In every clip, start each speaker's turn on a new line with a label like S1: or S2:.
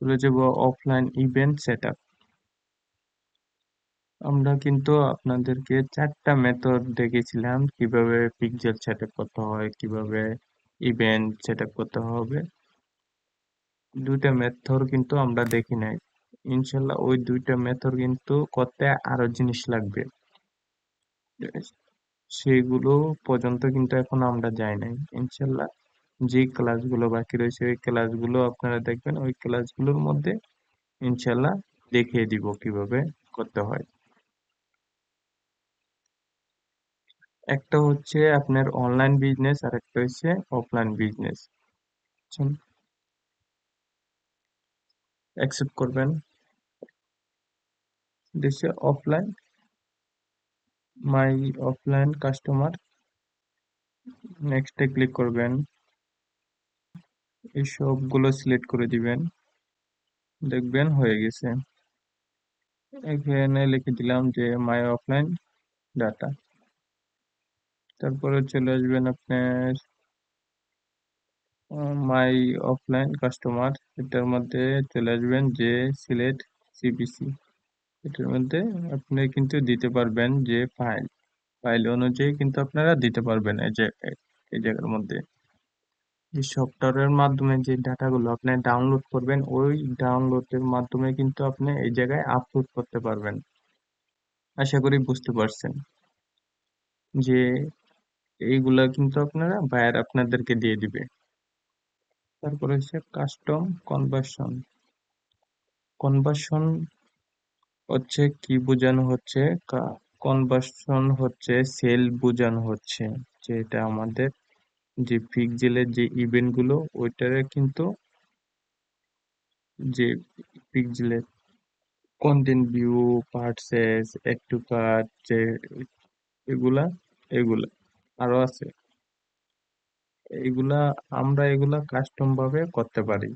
S1: চলে যাব offline event setup. আমরা কিন্তু আপনাদেরকে 4টা মেথড দেখেছিলাম কিভাবে পিক্সেল সেটআপ করতে হয়, কিভাবে ইভেন্ট সেটআপ করতে হবে। 2টা মেথড কিন্তু আমরা দেখি নাই। ইনশাল্লাহ ওই 2টা মেথড কিন্তু করতে আরো জিনিস লাগবে, সেগুলো পর্যন্ত কিন্তু এখন আমরা যাই নাই। ইনশাল্লাহ যে ক্লাসগুলো বাকি রয়েছে ওই ক্লাসগুলো আপনারা দেখবেন, ওই ক্লাসগুলোর মধ্যে ইনশাল্লাহ দেখিয়ে দিব কিভাবে করতে হয়। একটা হচ্ছে আপনার অনলাইন বিজনেস আর একটা হচ্ছে অফলাইন বিজনেস। অ্যাকসেপ্ট করবেন, দেশে অফলাইন, মাই অফলাইন কাস্টমার, নেক্সটে ক্লিক করবেন, এই সবগুলো সিলেক্ট করে দিবেন, দেখবেন হয়ে গেছে। এখানে লিখে দিলাম যে মাই অফলাইন ডাটা। তারপরে চলে আসবেন আপনার মাই অফলাইন কাস্টমার, এটার মধ্যে চলে আসবেন যে সিলেট সিবিসি। এটার মধ্যে আপনি কিন্তু দিতে পারবেন যে ফাইল, ফাইল অনুযায়ী কিন্তু আপনারা দিতে পারবেন। এই জায়গার মধ্যে যে সফটওয়্যারের মাধ্যমে যে ডাটাগুলো আপনি ডাউনলোড করবেন, ওই ডাউনলোডের মাধ্যমে কিন্তু আপনি এই জায়গায় আপলোড করতে পারবেন। আশা করি বুঝতে পারছেন যে এইগুলা কিন্তু আপনারা বায়ার আপনাদেরকে দিয়ে দিবে। তারপরে হচ্ছে কাস্টম কনভার্সন। কনভার্সন হচ্ছে কি বোঝানো হচ্ছে? কনভার্সন হচ্ছে সেল বোঝানো হচ্ছে, যে এটা আমাদের যে পিক্সেলের যে ইভেন্ট গুলো ওইটারে কিন্তু, যে পিক্সেলের content view, purchase, add to cart, যে এগুলা এগুলা আরো আছে, এগুলা আমরা এগুলা কাস্টম ভাবে করতে পারি।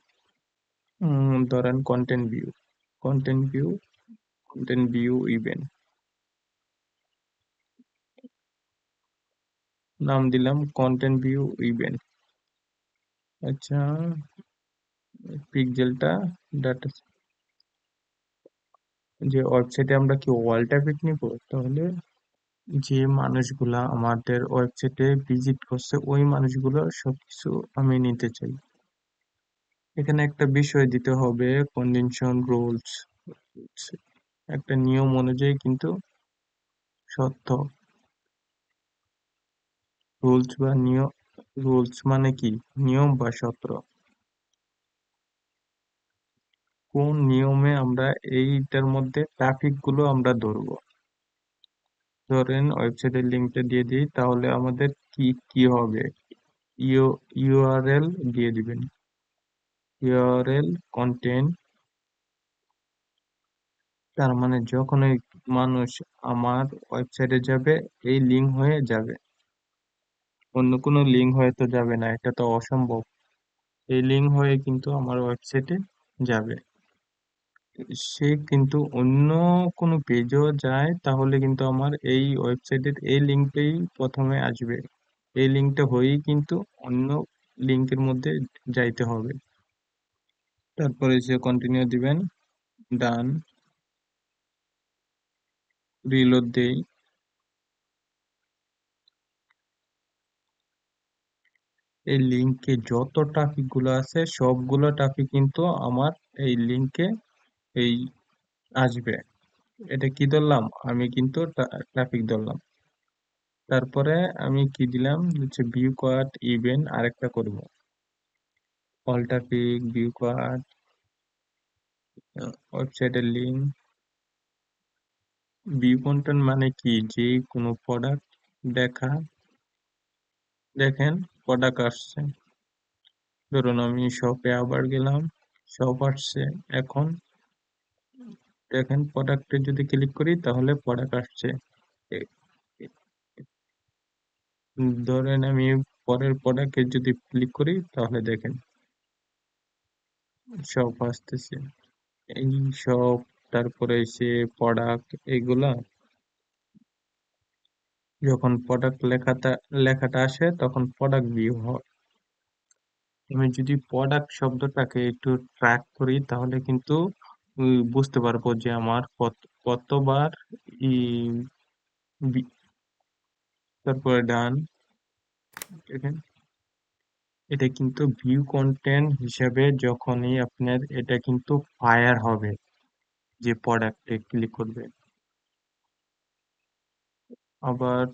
S1: ধরেন কন্টেন্ট ভিউ ইভেন্ট নাম দিলাম কন্টেন্ট ভিউ ইভেন্ট। আচ্ছা, পিক্সেলটা ডাটা, যে ওয়েবসাইটে আমরা কি ওয়াল ট্রাফিক নিব, তাহলে যে মানুষগুলা আমাদের ওয়েবসাইটে ভিজিট করছে ওই মানুষগুলো সবকিছু আমি নিতে চাই। এখানে একটা বিষয় দিতে হবে, কন্ডিশন রুলস, একটা নিয়ম অনুযায়ী কিন্তু সত্য। রুলস বা নিয়ম, রুলস মানে কি? নিয়ম বা সত্য। কোন নিয়মে আমরা এইটার মধ্যে ট্রাফিক গুলো আমরা ধরবো। ধরেন ওয়েবসাইটের লিঙ্কটা দিয়ে দিই, তাহলে আমাদের কি কি হবে? ইউআরএল দিয়ে দিবেন, ইউআরএল কন্টেন্ট, তার মানে যখন ওই মানুষ আমার ওয়েবসাইটে যাবে এই লিঙ্ক হয়ে যাবে, অন্য কোনো লিঙ্ক হয়ে তো যাবে না, এটা তো অসম্ভব। এই লিঙ্ক হয়ে কিন্তু আমার ওয়েবসাইটে যাবে। সে কিন্তু অন্য কোনো পেজও যায় তাহলে কিন্তু আমার এই ওয়েবসাইটের এই লিঙ্কটাই প্রথমে আসবে, এই লিঙ্কটা হয়েই কিন্তু অন্য লিঙ্কের মধ্যে যাইতে হবে। তারপরে যে কন্টিনিউ দিবেন, ডান, রিলোড দেই। এই লিঙ্কে যত ট্রাফিক গুলো আছে সবগুলো ট্রাফিক কিন্তু আমার এই লিঙ্কে এই আসবে। এটা কি ধরলাম? আমি কিন্তু ট্রাফিক ধরলাম। তারপরে আমি কি দিলাম হচ্ছে ভিউ কোয়াড ইভেন্ট আরেকটা করব, অল ট্রাফিক ভিউ কোয়াড, ওয়েবসাইটের লিঙ্ক। ভিউ কন্টেন্ট মানে কি? যে কোনো প্রোডাক্ট দেখা, দেখেন প্রোডাক্ট আসছে, ধরুন আমি শপে আবার গেলাম, শপ আসছে, এখন দেখেন প্রোডাক্টে যদি ক্লিক করি তাহলে প্রোডাক্ট আসছে। এ- ধরেন আমি পরের প্রোডাক্টে যদি ক্লিক করি তাহলে দেখেন শপ আসতেছে, এই শপ, তারপরে সে প্রোডাক্ট, এগুলা যখন প্রোডাক্ট লেখাটা লেখাটা আসে তখন প্রোডাক্ট ভিউ হয়। আমি যদি প্রোডাক্ট শব্দটাকে একটু ট্র্যাক করি তাহলে কিন্তু বুঝতে পারবো যে আমার কতবার ই বি- তারপরে ডান, এটা কিন্তু ভিউ কন্টেন্ট হিসাবে যখনই আপনার এটা কিন্তু ফায়ার হবে, যে প্রোডাক্টে ক্লিক করবে। আবার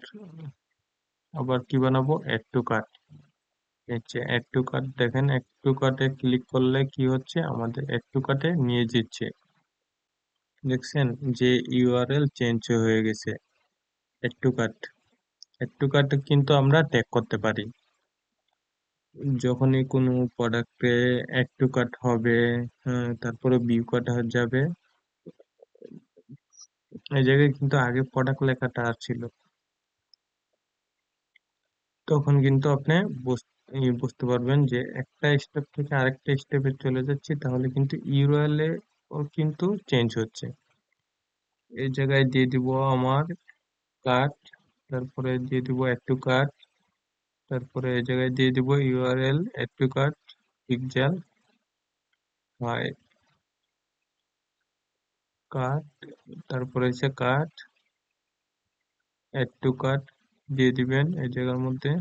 S1: আবার কি বানাবো, add to cart. Add to cart, দেখেন অ্যাড টু কার্টে ক্লিক করলে কি হচ্ছে, আমাদের অ্যাড টু কার্টে নিয়ে যাচ্ছে। দেখছেন যে ইউআরএল চেঞ্জ হয়ে গেছে। Add to cart, add to cart কিন্তু আমরা ট্যাগ করতে পারি। যখনই কোনো প্রোডাক্টে অ্যাড টু কার্ট হবে, তারপরে ভিউ কার্ট হয়ে যাবে, এই জায়গায় কিন্তু আগে প্রোডাক্ট লেখাটা ছিল, তখন কিন্তু আপনি বুঝতে পারবেন যে একটা স্টেপ থেকে আরেকটা স্টেপে চলে যাচ্ছি, তাহলে কিন্তু ইউআরএল এ কিন্তু চেঞ্জ হচ্ছে। এই জায়গায় দিয়ে দিব আমার কার্ট, তারপরে দিয়ে দিব অ্যাড টু কার্ট, তারপরে এই জায়গায় দিয়ে দিব URL add to cart pixel হয় কার্ট, তারপরে হচ্ছে কার্ট অ্যাড টু কার্ট দিয়ে দিবেন এই জায়গার মধ্যে,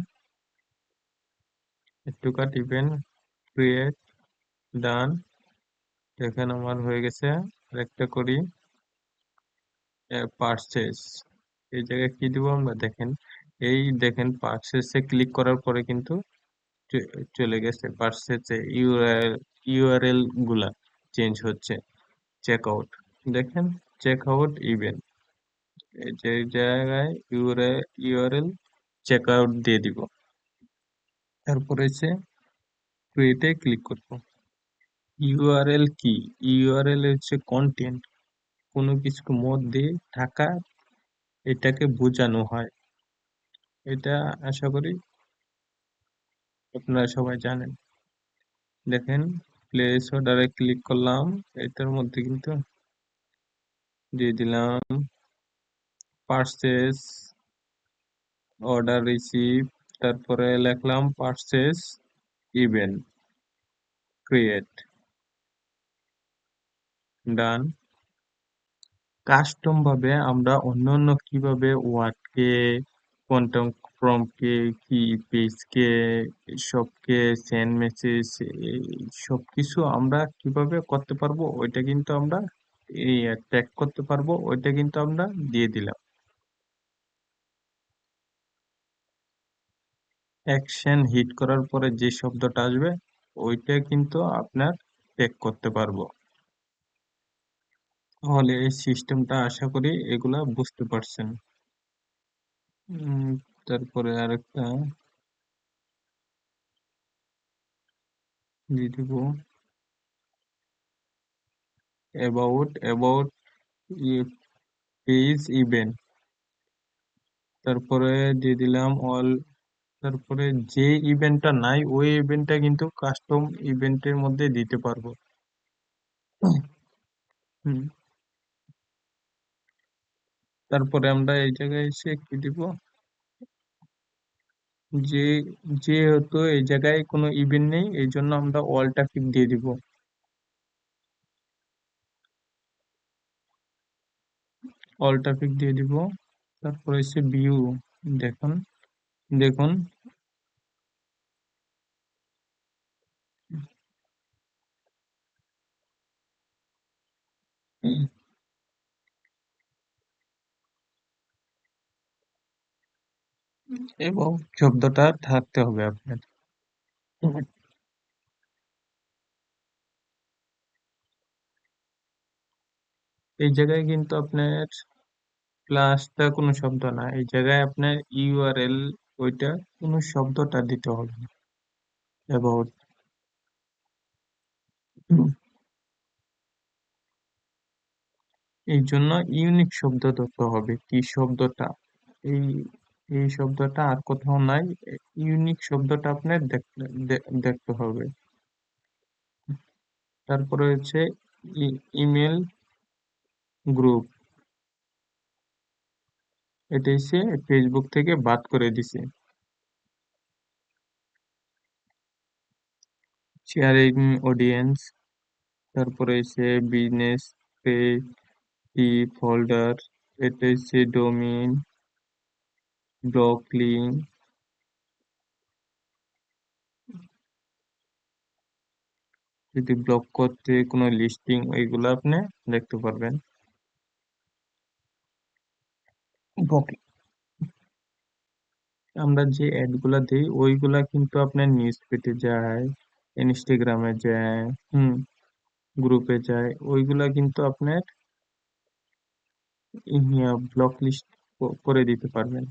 S1: add to cart event create, done. দেখেন আমার হয়ে গেছে। আরেকটা করি, পারচেস। এই জায়গায় কি দিব আমরা, দেখেন এই দেখেন পারচেসে ক্লিক করার পরে কিন্তু চলে গেছে পারচেসে, ইউআরএল গুলা চেঞ্জ হচ্ছে। চেক আউট, দেখেন চেক আউট ইভেন্ট, এই যে জায়গায় ইউআরএল চেক আউট দিয়ে দিব, তারপরে হচ্ছে ক্রিয়েটে ক্লিক করব। ইউআরএল কি, ইউআরএল হচ্ছে কন্টেন্ট, কোনো কিছুর মধ্যে থাকা, এটাকে বোঝানো হয়। এটা আশা করি আপনারা সবাই জানেন। দেখেন প্লেস অর্ডারে ক্লিক করলাম, এটার মধ্যে কিন্তু দিয়ে দিলাম পারচেস অর্ডার রিসিভ, তারপরে লিখলাম পারচেস ইভেন্ট ক্রিয়েট, ডান। কাস্টম ভাবে আমরা অন্যান্য কিভাবে ওয়ার্ডকে, কোয়ান্টাম প্রম্পটকে, কি পেজকে, সবকে সেন্ড মেসেজ, সবকিছু আমরা কিভাবে করতে পারবো, ওইটা কিন্তু আমরা এই ট্যাগ করতে পারবো, ওইটা কিন্তু আমরা দিয়ে দিলাম। অ্যাকশন হিট করার পরে যে শব্দটা আসবে, ওইটা কিন্তু আপনার ট্যাগ করতে পারবো। তাহলে এই সিস্টেমটা আশা করি এগুলা বুঝতে পারছেন। উম, তারপরে আরেকটা দিয়ে দিব, অ্যাবাউট পেজ ইভেন্ট, তারপরে দিয়ে দিলাম অল, তারপরে যে ইভেন্টটা নাই ওই ইভেন্টটা কিন্তু কাস্টম ইভেন্টের মধ্যে দিতে পারবো। হুম, তারপরে আমরা এই জায়গায় এসে কি দিব, যে যেহেতু এই জায়গায় কোনো ইভেন্ট নেই, এই জন্য আমরা অল ট্রাফিক দিয়ে দিব, অল ট্রাফিক দিয়ে দিব। তারপরে এসে ভিউ, দেখুন দেখুন এবং শব্দটা থাকতে হবে আপনার। এই জায়গায় কিন্তু আপনার প্লাসটা কোনো শব্দ না, এই জায়গায় আপনার ইউআরএল, ওইটা কোনো শব্দটা দিতে হবে না, অ্যাবাউট। এই জন্য ইউনিক শব্দ ধরতে হবে, কি শব্দটা, এই এই শব্দটা আর কোথাও নাই, ইউনিক শব্দটা আপনার দেখতে হবে। তারপরে হচ্ছে ইমেল গ্রুপ, এটা হচ্ছে ফেসবুক থেকে বাদ করে দিছে। শেয়ারিং অডিয়েন্স, তারপরে হচ্ছে বিজনেস পেজ, ফোল্ডার, এটা হচ্ছে ডোমিন, ব্লক লিঙ্ক, যদি ব্লক করতে কোনো লিস্টিং এগুলো আপনি দেখতে পারবেন। ব্লক আমরা যে অ্যাড গুলা দিই ওইগুলা কিন্তু আপনার নিউজ ফিডে যায়, ইনস্টাগ্রামে যায়, গ্রুপে যায়, ওইগুলা কিন্তু আপনার ব্লক লিস্ট করে দিতে পারবেন।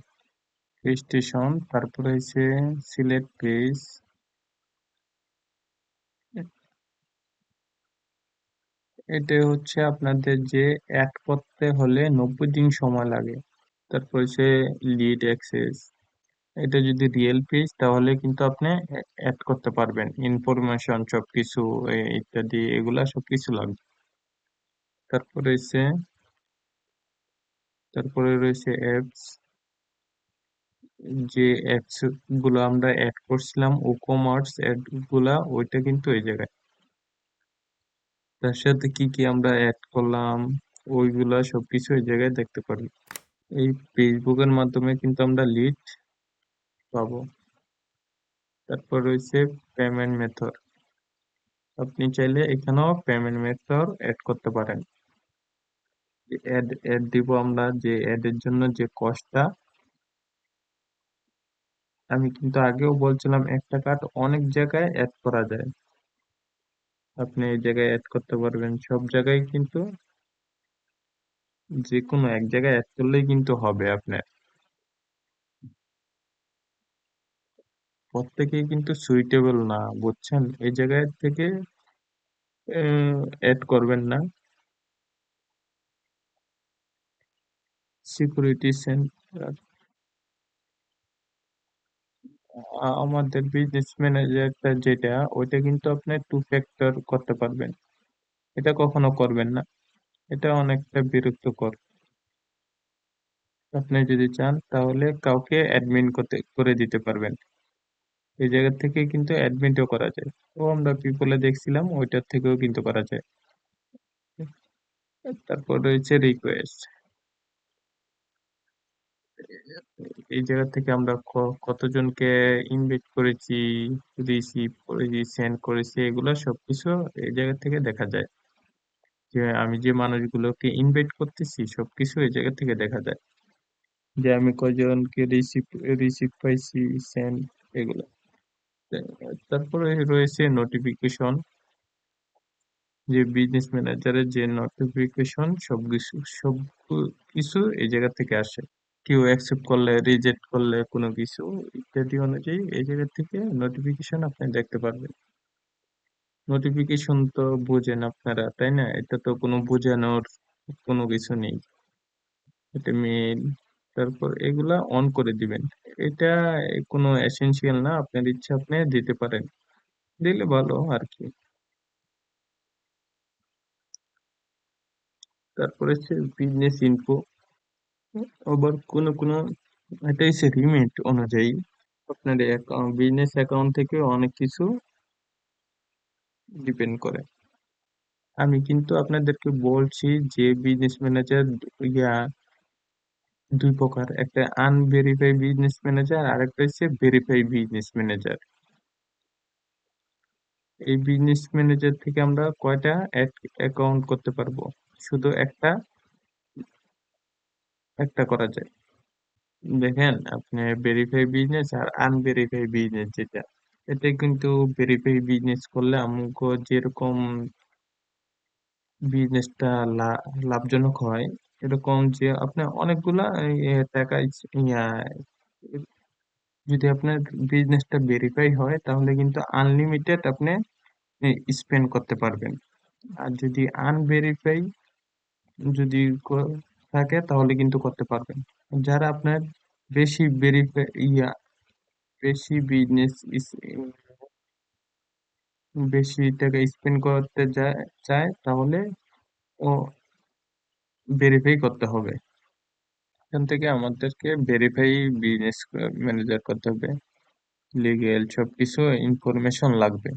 S1: স্টেশন, তারপরে হচ্ছে সিলেক্ট পেজ, এটা হচ্ছে আপনাদের যে অ্যাড করতে হলে 90 দিন সময় লাগে। তারপর হচ্ছে লিড অ্যাক্সেস, এটা যদি রিয়েল পেজ তাহলে কিন্তু আপনি অ্যাড করতে পারবেন, ইনফরমেশন সবকিছু ইত্যাদি এগুলা সবকিছু লাগবে। তারপরে হচ্ছে তারপরে রয়েছে অ্যাপস, যে অ্যাপস গুলো আমরা অ্যাড করছিলাম ও কমার্স অ্যাড গুলা, ওইটা কিন্তু এই জায়গায় তার সাথে কি কি আমরা অ্যাড করলাম ওইগুলা সবকিছু এই জায়গায় দেখতে পারবো। এই ফেসবুকের মাধ্যমে কিন্তু আমরা লিড পাবো। তারপর রয়েছে পেমেন্ট মেথড, আপনি চাইলে এখানেও পেমেন্ট মেথড অ্যাড করতে পারেন। অ্যাড অ্যাড দিব আমরা, যে অ্যাডের জন্য যে কস্টটা, আমি কিন্তু আগেও বলছিলাম একটা কার্ড অনেক জায়গায় অ্যাড করা যায়, আপনি এই জায়গায় অ্যাড করতে পারবেন সব জায়গায়, কিন্তু যে কোনো এক জায়গায় অ্যাড করলেই কিন্তু হবে আপনার। প্রত্যেকেই কিন্তু সুইটেবল না, বুঝছেন, এই জায়গায় থেকে অ্যাড করবেন না। সিকিউরিটি সেন্টার, আমাদের বিজনেস ম্যানেজারটা যেটা, ওইটা কিন্তু আপনি 2 ফ্যাক্টর করতে পারবেন, এটা কখনো করবেন না, এটা অনেকটা বিরক্তকর। আপনি যদি চান তাহলে কাউকে অ্যাডমিন করে দিতে পারবেন, এই জায়গা থেকে কিন্তু অ্যাডমিনও করা যায়। তো আমরা পিপলে দেখছিলাম ওইটার থেকেও কিন্তু করা যায়। তারপর রয়েছে রিকোয়েস্ট, এই জায়গা থেকে আমরা কতজনকে ইনভাইট করেছি, রিসিভ করেছি, সেন্ড করেছি, এগুলো সবকিছু এই জায়গা থেকে দেখা যায়, যে আমি যে মানুষগুলোকে ইনভাইট করতেছি সবকিছু এই জায়গা থেকে দেখা যায়, যে আমি কয়জনকে রিসিভ রিসিভ পাইছি, সেন্ড, এগুলো। তারপরে রয়েছে নোটিফিকেশন, যে বিজনেস ম্যানেজারের যে নোটিফিকেশন সব কিছু এই জায়গা থেকে আসে, কেউ অ্যাকসেপ্ট করলে, রিজেক্ট করলে কোনো কিছু ইত্যাদি অনুযায়ী এই জায়গা থেকে নোটিফিকেশন আপনি দেখতে পারবেন। নোটিফিকেশন তো বোঝেন আপনারা, তাই না? এটা তো কোনো বোঝানোর কোনো কিছু নেই, এটা মেইল। তারপর এগুলা অন করে দিবেন, এটা কোনো এসেনশিয়াল না, আপনার ইচ্ছা আপনি দিতে পারেন, দিলে ভালো আর কি। তারপরে হচ্ছে বিজনেস ইনফো, আবার কোনো কোনো, এটা হচ্ছে রিমিট অনুযায়ী, আপনার বিজনেস অ্যাকাউন্ট থেকে অনেক কিছু ডিপেন্ড করে। আমি কিন্তু আপনাদেরকে বলছি যে বিজনেস ম্যানেজার ইয়া 2 প্রকার, একটা আনভেরিফাই বিজনেস ম্যানেজার আর একটা হচ্ছে ভেরিফাই বিজনেস ম্যানেজার। এই বিজনেস ম্যানেজার থেকে আমরা কয়টা অ্যাকাউন্ট করতে পারবো? শুধু একটা, একটা করা যায়। দেখেন আপনি, ভেরিফাই বিজনেস আর আনভেরিফাই বিজনেস যেটা, এটা কিন্তু ভেরিফাই বিজনেস করলে আমাকে যেরকম বিজনেসটা লাভজনক হয়, এরকম যে আপনার অনেকগুলা টাকা ইয়া, যদি আপনার বিজনেসটা ভেরিফাই হয় তাহলে কিন্তু আনলিমিটেড আপনি স্পেন্ড করতে পারবেন। আর যদি আনভেরিফাই যদি থাকে তাহলে কিন্তু করতে পারবেন। যারা আপনার বেশি ভেরিফাই বেশি বিজনেস বেশি টাকা স্পেন্ড করতে চায় তাহলে ও ভেরিফাই করতে হবে। এখান থেকে আমাদেরকে ভেরিফাই বিজনেস ম্যানেজার করতে হবে, লিগেল সবকিছু ইনফরমেশন লাগবে।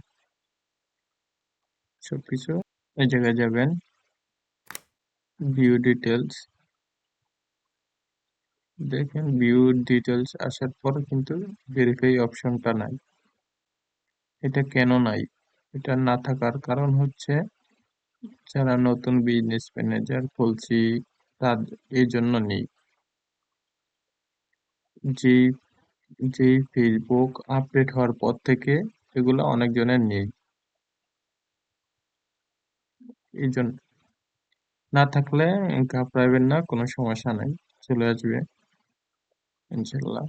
S1: সবকিছু এই জায়গায় যাবেন, ভিউ ডিটেলস। দেখেন ভিউ ডিটেলস আসার পর কিন্তু ভেরিফাই অপশনটা নাই। এটা কেন নাই? এটা না থাকার কারণ হচ্ছে যারা নতুন বিজনেস ম্যানেজার খুলছি তাদের এই জন্য নেই। যেই যেই ফেসবুক আপডেট হওয়ার পর থেকে এগুলো অনেকজনের নেই, এই জন্য। না থাকলে ঘাবড়াবেন না, কোনো সমস্যা নাই, চলে আসবে ইনশাল্লাহ।